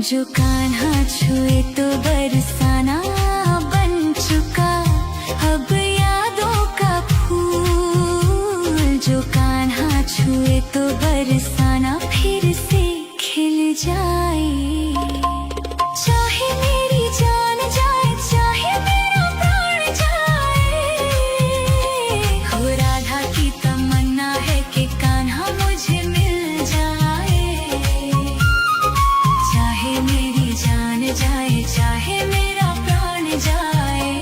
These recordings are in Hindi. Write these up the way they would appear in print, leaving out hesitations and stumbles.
जो कान्हा छुए तो बरसाना बन चुका अब यादों का फूल। जो कान्हा छुए तो बरसाना फिर से खिल जाए। चाहे मेरी जान जाए चाहे मेरा प्राण जाए, हो राधा की तमन्ना है कि कान्हा मुझे मिल जाए। चाहे मेरी जान जाए चाहे मेरा प्राण जाए।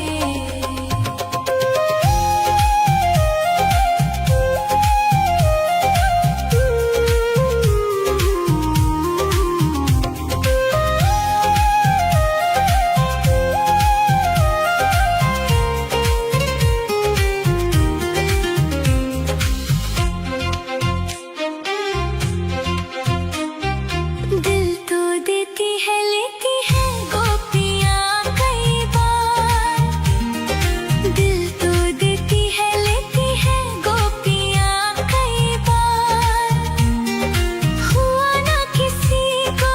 दिल तो देती है लेती है गोपियाँ कई बार। दिल तो देती है लेती है गोपियाँ कई बार। हुआ ना किसी को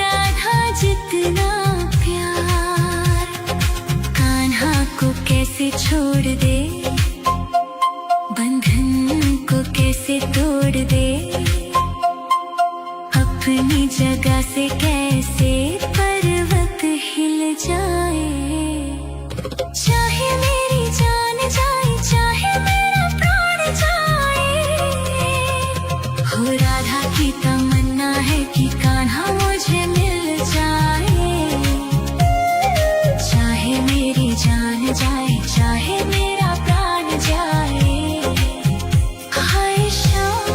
राधा जितना प्यार। कान्हा को कैसे छोड़ दे, बंधन को कैसे तोड़ दे, अपनी जगह से कैसे पर्वत हिल जाए। चाहे मेरी जान जाए चाहे मेरा प्राण जाए, हो राधा की तमन्ना है कि कान्हा मुझे मिल जाए। चाहे मेरी जान जाए चाहे मेरा प्राण जाए। हाय श्याम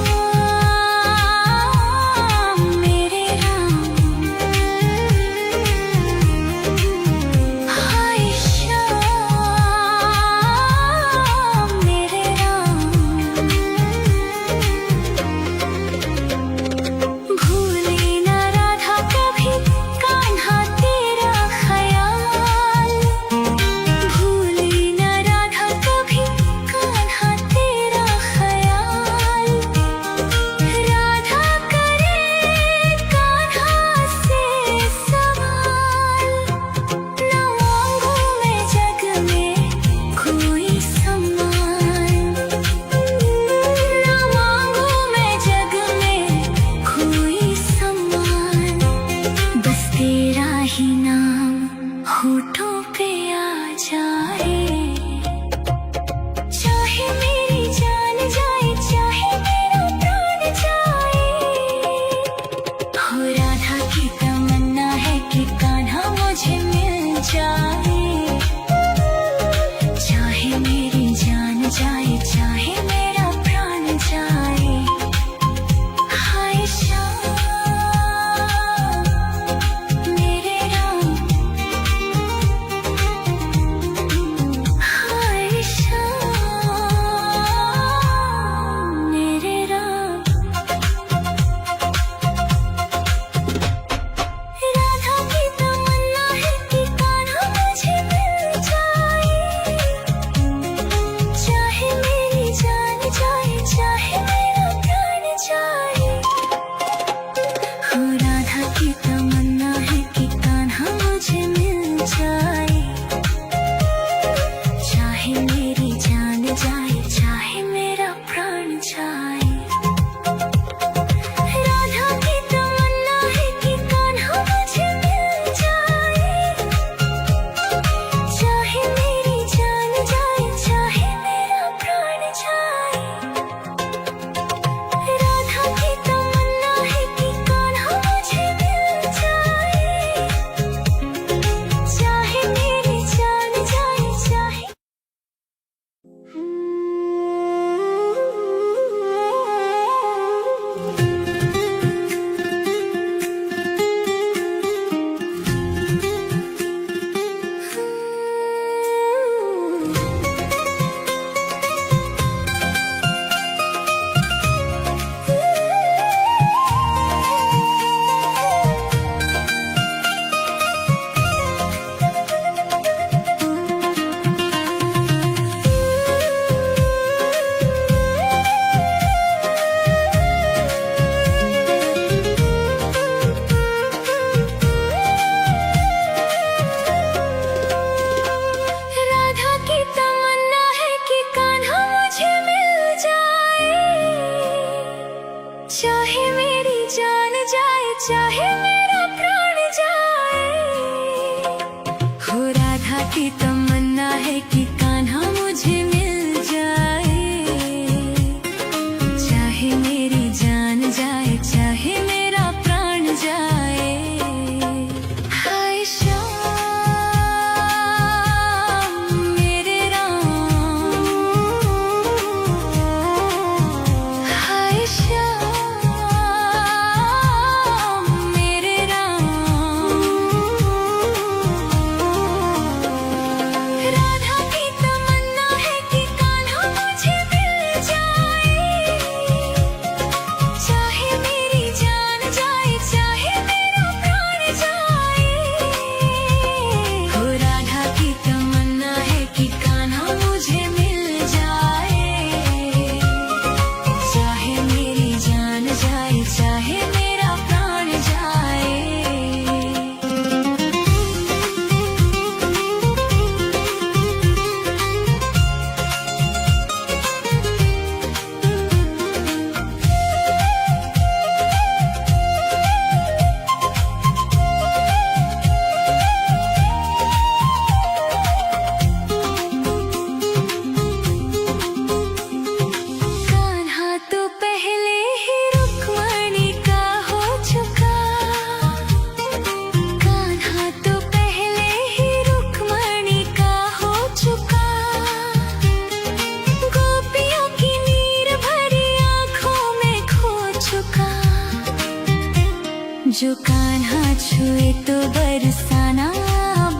जो कान्हा छुए तो बरसाना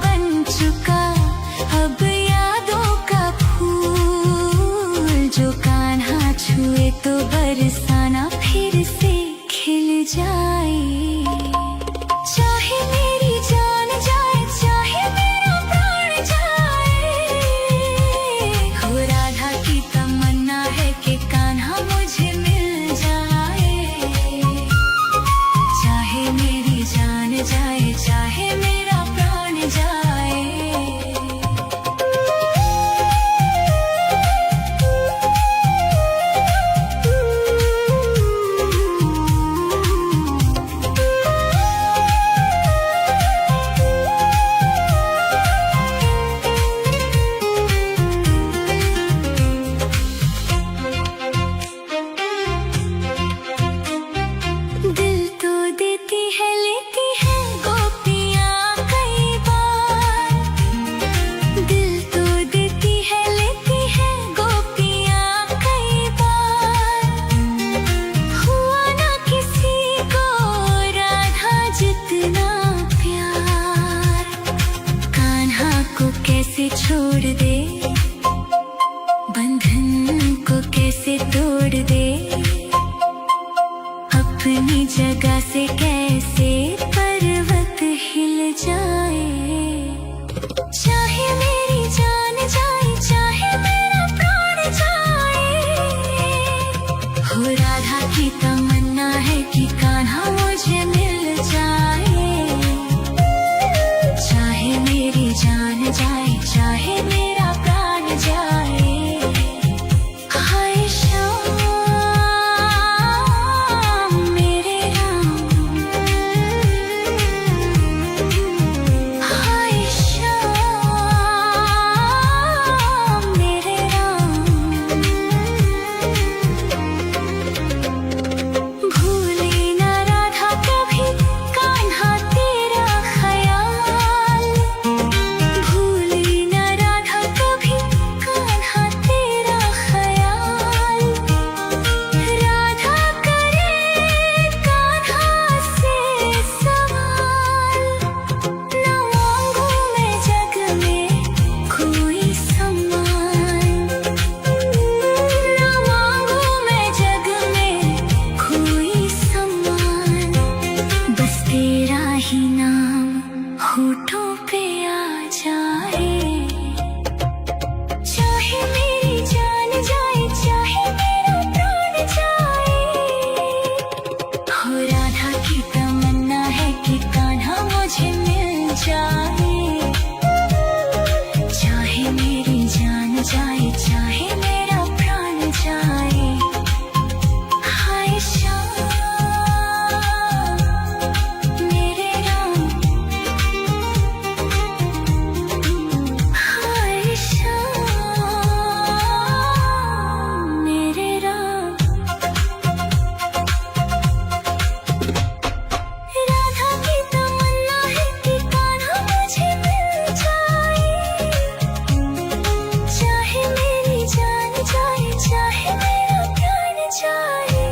बन चुका अब यादों का फूल। जो कान्हा छुए तो बरसाना फिर से खिल जाए। चाहे मेरी जान जाए चाहे मेरा प्राण जाए, हो राधा की तमन्ना है कि कान्हा मुझे मिल जाए। चाहे मेरी जान जाए चाहे मेरा प्राण जाए। दिल तो देती है लेती है गोपियाँ कई बार। दिल तो देती है लेती है गोपियाँ कई बार। हुआ ना किसी को राधा जितना प्यार। कान्हा को कैसे छोड़ दे, बंधन को कैसे तोड़ दे, अपनी जगह से कैसे पर्वत हिल जाए। चाहे मेरी जान जाए चाहे मेरा प्राण जाए, हो राधा की तमन्ना है कि कान्हा मुझे मिल जाए। चाहे मेरी जान जाए चाहे मेरा प्राण जाए। हाय श्याम मेरे राम, हाय श्याम मेरे राम। भूले ना राधा कभी कान्हा तेरा ख्याल। भूले ना राधा कभी कान्हा तेरा ख्याल। राधा करे कान्हा से सवाल। न मांगू मैं जग में कोई सम्मान। न मांगू मैं जग में कोई सम्मान। बस तेरा ही नाम होठों पे आ जाए। चाहे मेरी जान जाए चाहे मेरा प्राण जाए, हो राधा की तमन्ना है कि कान्हा मुझे मिल जाए। चाहे मेरी जान जाए चाहे मेरा प्राण जाए। हाय श्याम मेरे राम, हाय श्याम मेरे राम। राधा की तमन्ना है कि कान्हा मुझे मिल जाए। चाहे मेरी जान जाए चाहे मेरा प्राण जाए,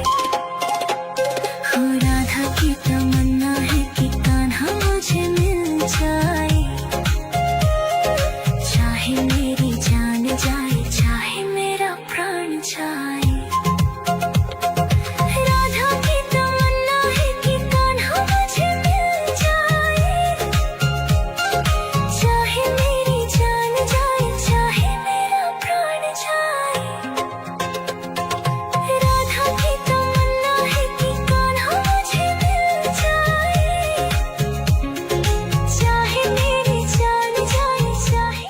हो राधा की तमन्ना है कि कान्हा मुझे मिल जाए। चाहे मेरी जान जाए चाहे मेरा प्राण जाए। राधा की तमन्ना है कि कान्हा मुझे मिल जाए। चाहे मेरी जान जाए चाहे मेरा प्राण जाए। राधा की तमन्ना है कि कान्हा मुझे मिल जाए। चाहे मेरी जान जाए चाहे।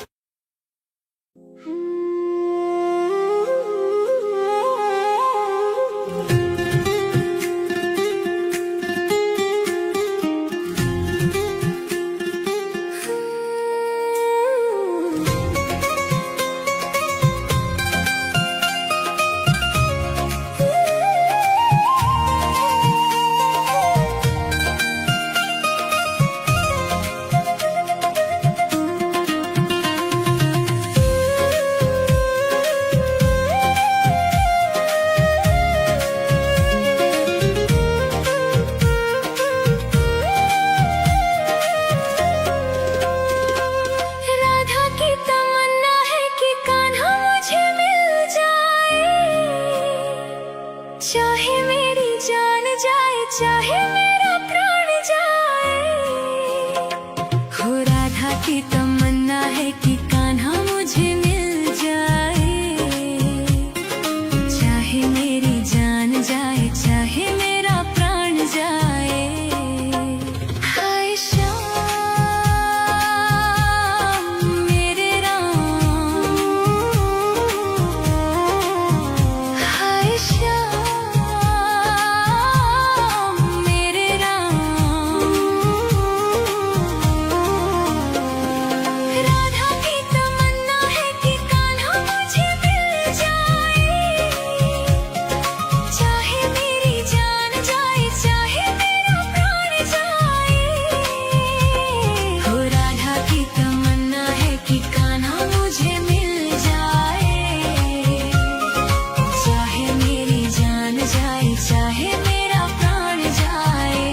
चाहे मेरी जान जाए चाहे मेरा प्राण जाए, हो राधा की तमन्ना है कि कान्हा मुझे मिल जाए। चाहे मेरी जान जाए चाहे मेरा प्राण जाए। हाय श्याम मेरे राम, हाय श्याम मेरे राम। राधा की तमन्ना है कि कान्हा मुझे मिल जाए। चाहे मेरी जान जाए चाहे मेरा प्राण जाए, हो राधा की तमन्ना है कि कान्हा मुझे मिल जाए। चाहे मेरी जान जाए चाहे मेरा प्राण जाए।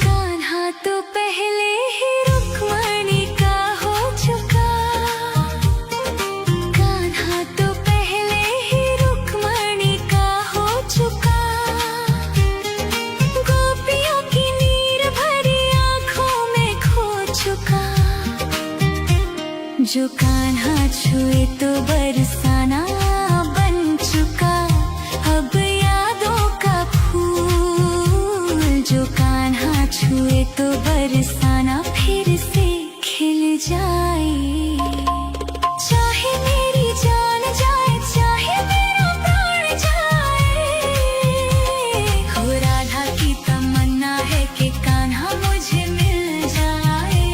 कान्हा तो पहले ही रुक्मणी का हो चुका, कान्हा तो पहले ही रुक्मणी का हो चुका। गोपियों की नीर भरी आंखों में खो चुका। जो कान्हा छुए तो बरसाना बन चुका। अब यादों का फूल जो कान्हा छुए तो बरसाना फिर से खिल जाए। चाहे मेरी जान जाए चाहे मेरा प्राण जाए, हो राधा की तमन्ना है कि कान्हा मुझे मिल जाए।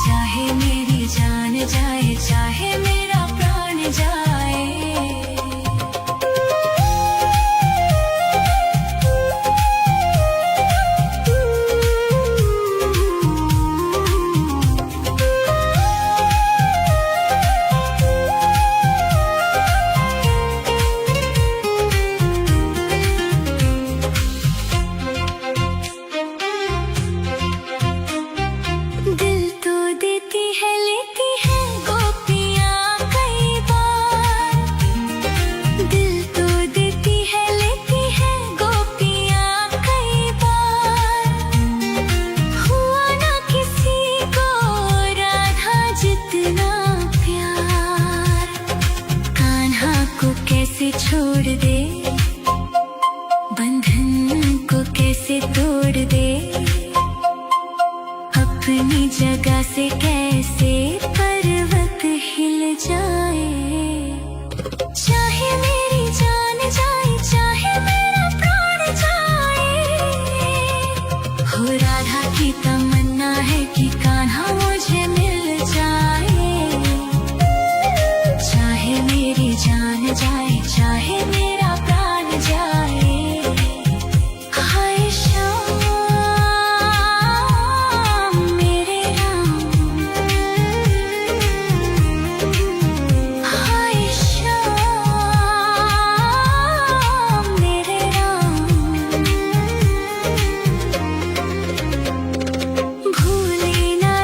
चाहे मेरी जान जाए चाहे मेरा प्राण जाए। दिल तो देती है लेती है गोपियाँ कई बार। दिल तो देती है लेती है गोपियाँ कई बार। हुआ ना किसी को राधा जितना प्यार। कान्हा को कैसे छोड़ दे, बंधन को कैसे तोड़ दे। अपनी जगह से कैसे पर्वत हिल जाए। चाहे मेरी जान जाए चाहे मेरा प्राण जाए, हो राधा की तमन्ना है कि कान्हा मुझे मिल जाए। चाहे मेरी जान जाए चाहे मेरा प्राण जाए। हाय श्याम मेरे राम, हाय श्याम मेरे राम। भूले ना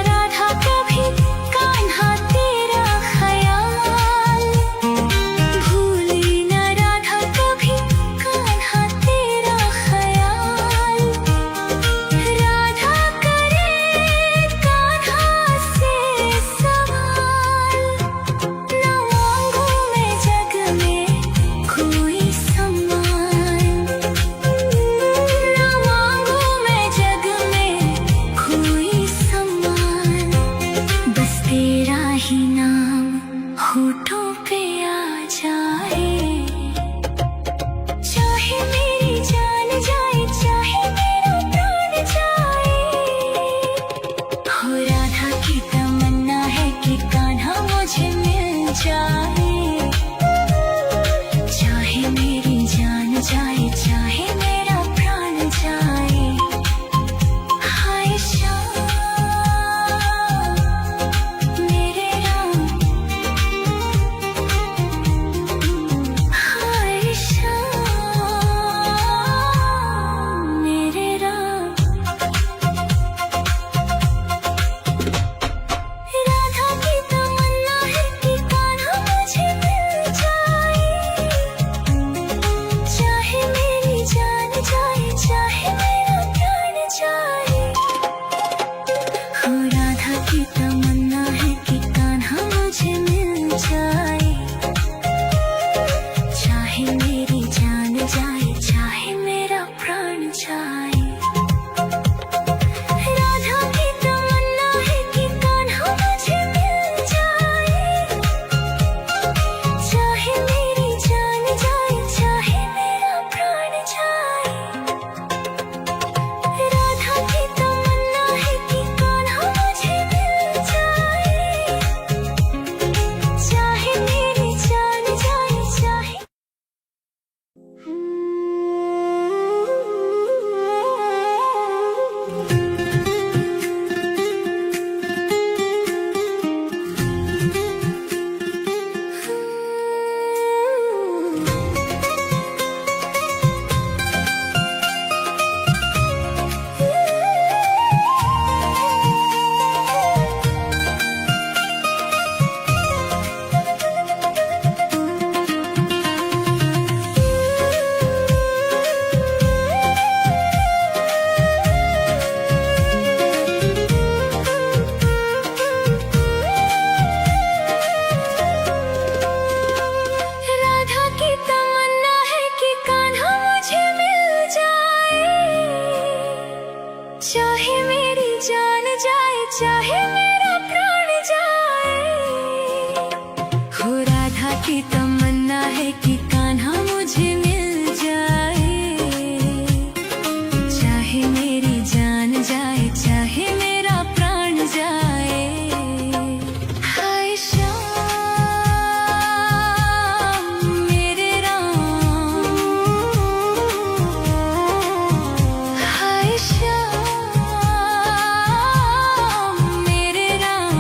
चाहे मेरी जान जाए चाहे मेरा प्राण जाए, हो राधा की तमन्ना है कि कान्हा मुझे मिल जाए। चाहे मेरी जान जाए चाहे मेरा प्राण जाए। हाय श्याम मेरे राम, हाय श्याम मेरे राम।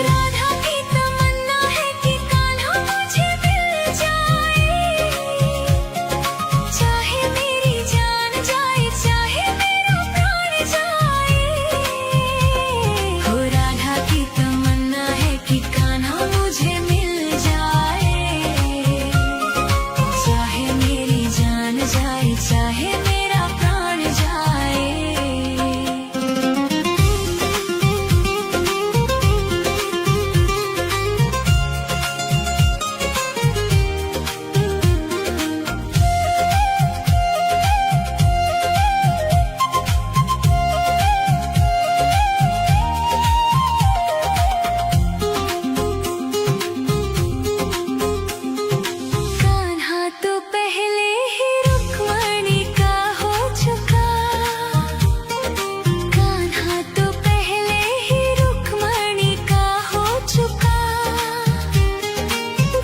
राधा की तमन्ना है कि कान्हा मुझे मिल जाए। चाहे मेरी जान जाए चाहे मेरा प्राण जाए, हो राधा की तमन्ना है कि कान्हा मुझे मिल जाए। चाहे मेरी जान जाए चाहे मेरा प्राण जाए। कान्हा तो पहले ही रुक्मणी का हो चुका, कान्हा तो पहले ही रुक्मणी का हो चुका।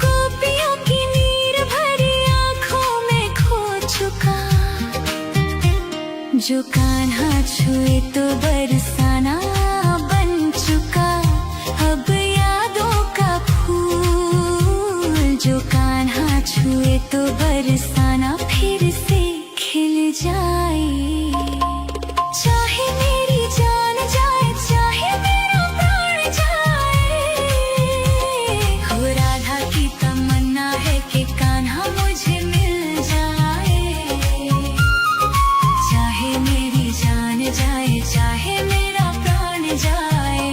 गोपियों की नीर भरी आंखों में खो चुका। जो कान्हा छुए तो बरसाना बन चुका। अब यादों का फूल जो कान्हा छुए तो बरसाना फिर से खिल जाए। चाहे मेरी जान जाए चाहे मेरा प्राण जाए, हो राधा की तमन्ना है कि कान्हा मुझे मिल जाए। चाहे मेरी जान जाए चाहे मेरा प्राण जाए।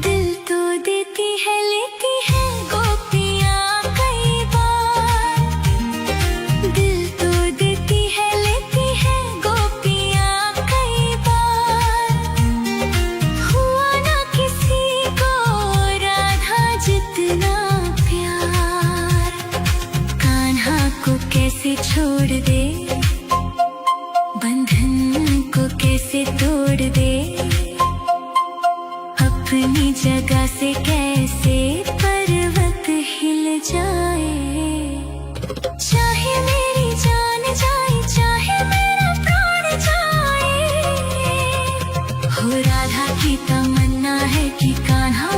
दिल तो देती है लेती है गोपियाँ कई बार। दिल तो देती है लेती है गोपियाँ कई बार। हुआ ना किसी को राधा जितना प्यार। कान्हा को कैसे छोड़ दे, बंधन को कैसे तोड़ दे। अपनी जगह से कैसे पर्वत हिल जाए। चाहे मेरी जान जाए चाहे मेरा प्राण जाए, हो राधा की तमन्ना है कि कान्हा